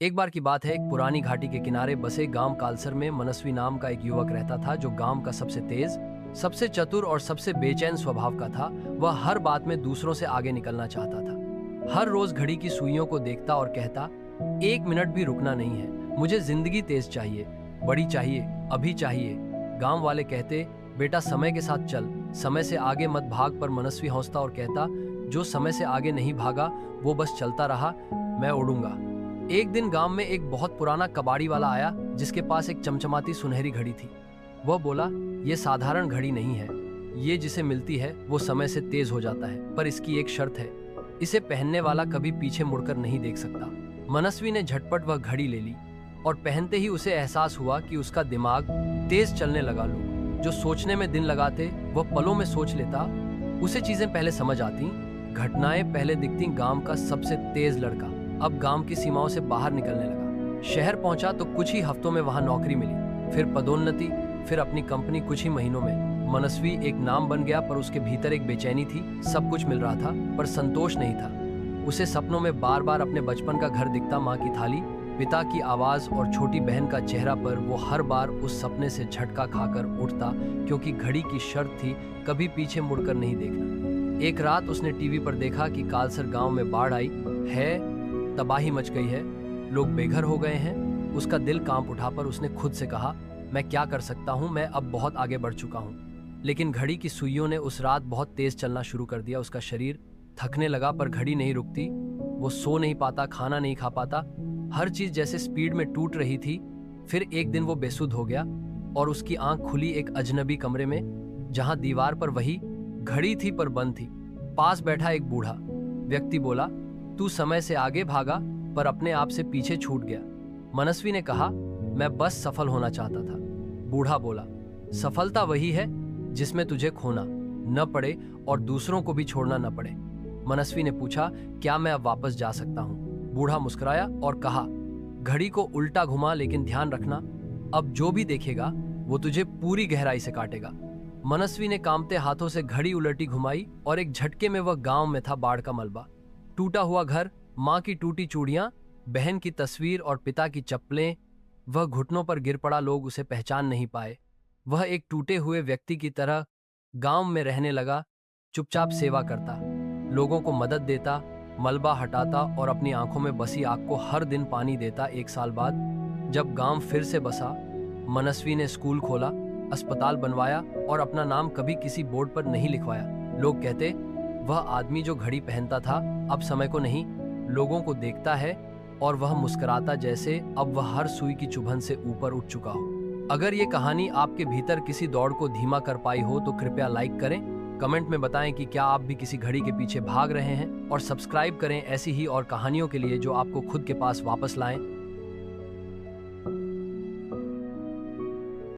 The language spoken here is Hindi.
एक बार की बात है, एक पुरानी घाटी के किनारे बसे गांव कालसर में मनस्वी नाम का एक युवक रहता था जो गांव का सबसे तेज, सबसे चतुर और सबसे बेचैन स्वभाव का था। वह हर बात में दूसरों से आगे निकलना चाहता था। हर रोज घड़ी की सुइयों को देखता और कहता, एक मिनट भी रुकना नहीं है, मुझे जिंदगी तेज चाहिए, बड़ी चाहिए, अभी चाहिए। गांव वाले कहते, बेटा समय के साथ चल, समय से आगे मत भाग। पर मनस्वी हंसता और कहता, जो समय से आगे नहीं भागा वो बस चलता रहा, मैं उड़ूंगा। एक दिन गांव में एक बहुत पुराना कबाड़ी वाला आया जिसके पास एक चमचमाती सुनहरी घड़ी थी। वह बोला, यह साधारण घड़ी नहीं है, ये जिसे मिलती है वो समय से तेज हो जाता है, पर इसकी एक शर्त है, इसे पहनने वाला कभी पीछे मुड़कर नहीं देख सकता। मनस्वी ने झटपट वह घड़ी ले ली और पहनते ही उसे एहसास हुआ कि उसका दिमाग तेज चलने लगा। लोग जो सोचने में दिन लगाते वह पलों में सोच लेता, उसे चीजें पहले समझ आती, घटनाएं पहले दिखती। गांव का सबसे तेज लड़का अब गांव की सीमाओं से बाहर निकलने लगा। शहर पहुंचा तो कुछ ही हफ्तों में वहां नौकरी मिली, फिर पदोन्नति, फिर अपनी कंपनी। कुछ ही महीनों में मनस्वी एक नाम बन गया, पर उसके भीतर एक बेचैनी थी। सब कुछ मिल रहा था पर संतोष नहीं था। उसे सपनों में बार बार अपने बचपन का घर दिखता, माँ की थाली, पिता की आवाज और छोटी बहन का चेहरा। पर वो हर बार उस सपने से झटका खाकर उठता, क्योंकि घड़ी की शर्त थी, कभी पीछे मुड़कर नहीं देखना। एक रात उसने टीवी पर देखा कि कालसर गांव में बाढ़ आई है, तबाही मच गई है, लोग बेघर हो गए हैं। उसका दिल कांप उठा, पर उसने खुद से कहा, मैं क्या कर सकता हूं, मैं अब बहुत आगे बढ़ चुका हूं। लेकिन घड़ी की सुइयों ने उस रात बहुत तेज चलना शुरू कर दिया। उसका शरीर थकने लगा पर घड़ी नहीं रुकती। वो सो नहीं पाता, खाना नहीं खा पाता, हर चीज जैसे स्पीड में टूट रही थी। फिर एक दिन वो बेसुध हो गया और उसकी आंख खुली एक अजनबी कमरे में, जहां दीवार पर वही घड़ी थी पर बंद थी। पास बैठा एक बूढ़ा व्यक्ति बोला, तू समय से आगे भागा पर अपने आप से पीछे छूट गया। मनस्वी ने कहा, मैं बस सफल होना चाहता था। बूढ़ा बोला, सफलता वही है जिसमें तुझे खोना न पड़े और दूसरों को भी छोड़ना न पड़े। मनस्वी ने पूछा, क्या मैं अब वापस जा सकता हूं? बूढ़ा मुस्कुराया और कहा, घड़ी को उल्टा घुमा, लेकिन ध्यान रखना, अब जो भी देखेगा वो तुझे पूरी गहराई से काटेगा। मनस्वी ने कांपते हाथों से घड़ी उलटी घुमाई और एक झटके में वह गांव में था। बाढ़ का मलबा, टूटा हुआ घर, माँ की टूटी चूड़ियां, बहन की तस्वीर और पिता की चप्पलें। वह घुटनों पर गिर पड़ा, लोग उसे पहचान नहीं पाए। वह एक टूटे हुए व्यक्ति की तरह गांव में रहने लगा, चुपचाप सेवा करता, लोगों को मदद देता, मलबा हटाता और अपनी आंखों में बसी आग को हर दिन पानी देता। एक साल बाद जब गांव फिर से बसा, मनस्वी ने स्कूल खोला, अस्पताल बनवाया और अपना नाम कभी किसी बोर्ड पर नहीं लिखवाया। लोग कहते, वह आदमी जो घड़ी पहनता था अब समय को नहीं, लोगों को देखता है, और वह मुस्कुराता जैसे अब वह हर सुई की चुभन से ऊपर उठ चुका हो। अगर ये कहानी आपके भीतर किसी दौड़ को धीमा कर पाई हो तो कृपया लाइक करें, कमेंट में बताएं कि क्या आप भी किसी घड़ी के पीछे भाग रहे हैं, और सब्सक्राइब करें ऐसी ही और कहानियों के लिए जो आपको खुद के पास वापस लाएं।